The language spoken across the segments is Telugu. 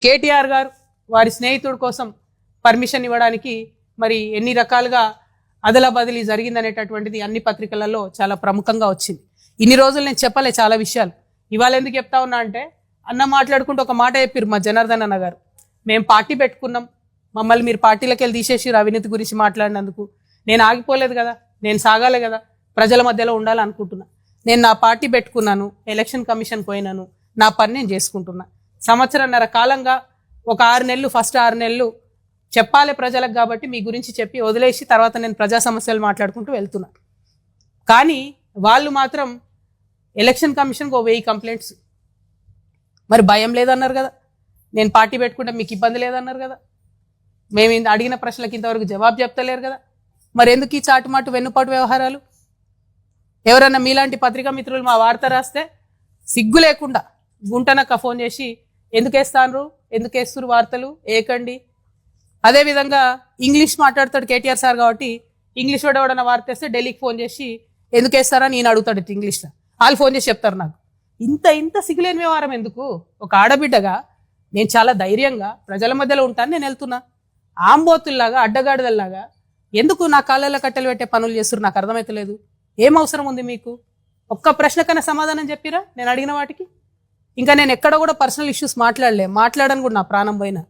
కేటీఆర్ గారు వారి స్నేహితుడి కోసం పర్మిషన్ ఇవ్వడానికి మరి ఎన్ని రకాలుగా అదలా బదిలీ జరిగిందనేటటువంటిది అన్ని పత్రికలలో చాలా ప్రముఖంగా వచ్చింది. ఇన్ని రోజులు నేను చెప్పలే చాలా విషయాలు. ఇవాళ ఎందుకు చెప్తా ఉన్నా అంటే అన్న మాట్లాడుకుంటూ ఒక మాట చెప్పారు మా జనార్దన్ అన్న గారు. మేము పార్టీ పెట్టుకున్నాం, మమ్మల్ని మీరు పార్టీలోకి వెళ్ళి తీసేసి అవినీతి గురించి మాట్లాడినందుకు నేను ఆగిపోలేదు కదా, నేను సాగాలి కదా, ప్రజల మధ్యలో ఉండాలనుకుంటున్నా. నేను నా పార్టీ పెట్టుకున్నాను, ఎలక్షన్ కమిషన్ పోయినాను, నా పని నేను చేసుకుంటున్నా. సంవత్సరన్నర కాలంగా ఒక 6 నెలలు ఫస్ట్ 6 నెలలు చెప్పాలి ప్రజలకు కాబట్టి మీ గురించి చెప్పి వదిలేసి తర్వాత నేను ప్రజా సమస్యలు మాట్లాడుకుంటూ వెళ్తున్నా. కానీ వాళ్ళు మాత్రం ఎలక్షన్ కమిషన్కి 1000 కంప్లైంట్స్. మరి భయం లేదన్నారు కదా, నేను పార్టీ పెట్టుకుంటే మీకు ఇబ్బంది లేదన్నారు కదా, మేము అడిగిన ప్రశ్నలకు ఇంతవరకు జవాబు చెప్తలేరు కదా, మరి ఎందుకు ఈ చాటుమాటు వెన్నుపాటు వ్యవహారాలు? ఎవరన్నా మీలాంటి పత్రికా మిత్రులు మా వార్త రాస్తే సిగ్గు లేకుండా గుంటనక్క ఫోన్ చేసి ఎందుకు వేస్తాను, ఎందుకు వేస్తున్నారు వార్తలు ఏకండి. అదేవిధంగా ఇంగ్లీష్ మాట్లాడతాడు కేటీఆర్ సార్ కాబట్టి ఇంగ్లీష్ వాడవడన్న వార్త వేస్తే ఢిల్లీకి ఫోన్ చేసి ఎందుకు వేస్తారని నేను అడుగుతాడు ఇంగ్లీష్లో. వాళ్ళు ఫోన్ చేసి చెప్తారు నాకు. ఇంత సిగ్గులేని వ్యవహారం ఎందుకు? ఒక ఆడబిడ్డగా నేను చాలా ధైర్యంగా ప్రజల మధ్యలో ఉంటాను, నేను వెళ్తున్నా. ఆంబోతుల్లాగా అడ్డగాడిదల్లాగా ఎందుకు నా కాళ్ళల్లో కట్టెలు పెట్టే పనులు చేస్తున్నారు నాకు అర్థమవుతలేదు. ఏం అవసరం ఉంది మీకు? ఒక్క ప్రశ్న కన్నా సమాధానం చెప్పిరా నేను అడిగిన వాటికి? ఇంకా నేను ఎక్కడ కూడా పర్సనల్ ఇష్యూస్ మాట్లాడని కూడా నా ప్రాణం పోయినా.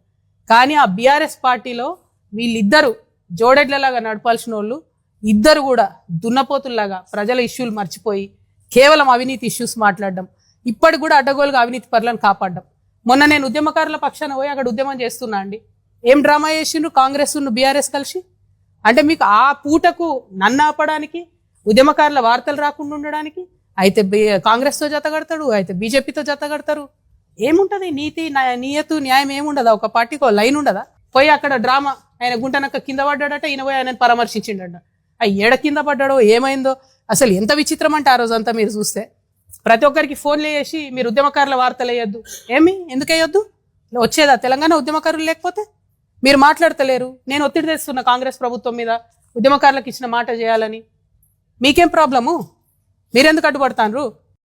కానీ ఆ బీఆర్ఎస్ పార్టీలో వీళ్ళిద్దరు జోడెడ్లలాగా నడపాల్సిన వాళ్ళు ఇద్దరు కూడా దున్నపోతుల్లాగా ప్రజల ఇష్యూలు మర్చిపోయి కేవలం అవినీతి ఇష్యూస్ మాట్లాడడం, ఇప్పటికి కూడా అడ్డగోలుగా అవినీతి పరులను కాపాడడం. మొన్న నేను ఉద్యమకారుల పక్షాన పోయి అక్కడ ఉద్యమం చేస్తున్నా అండి. ఏం డ్రామా చేసిండ్రు కాంగ్రెస్ బీఆర్ఎస్ కలిసి? అంటే మీకు ఆ పూటకు నన్ను ఆపడానికి, ఉద్యమకారుల వార్తలు రాకుండా ఉండడానికి అయితే కాంగ్రెస్తో జతగడతాడు, అయితే బీజేపీతో జతగడతారు. ఏముంటది నీతి నియతు న్యాయం ఏముండదా? ఒక పార్టీకి లైన్ ఉండదా? పోయి అక్కడ డ్రామా, ఆయన గుంటనక్క కింద పడ్డాడట, ఈయన పోయి ఆయనను పరామర్శించిండట. ఏడ కింద పడ్డాడో ఏమైందో అసలు ఎంత విచిత్రం అంటే ఆ రోజంతా మీరు చూస్తే ప్రతి ఒక్కరికి ఫోన్లు చేసి మీరు ఉద్యమకారుల వార్తలు వేయొద్దు. ఎందుకు వేయొద్దు? వచ్చేదా తెలంగాణ ఉద్యమకారులు లేకపోతే? మీరు మాట్లాడతలేరు, నేను ఒత్తిడి తెస్తున్నా కాంగ్రెస్ ప్రభుత్వం మీద ఉద్యమకారులకు ఇచ్చిన మాట చేయాలని. మీకేం ప్రాబ్లము? మీరెందుకు అడ్డుపడతారు?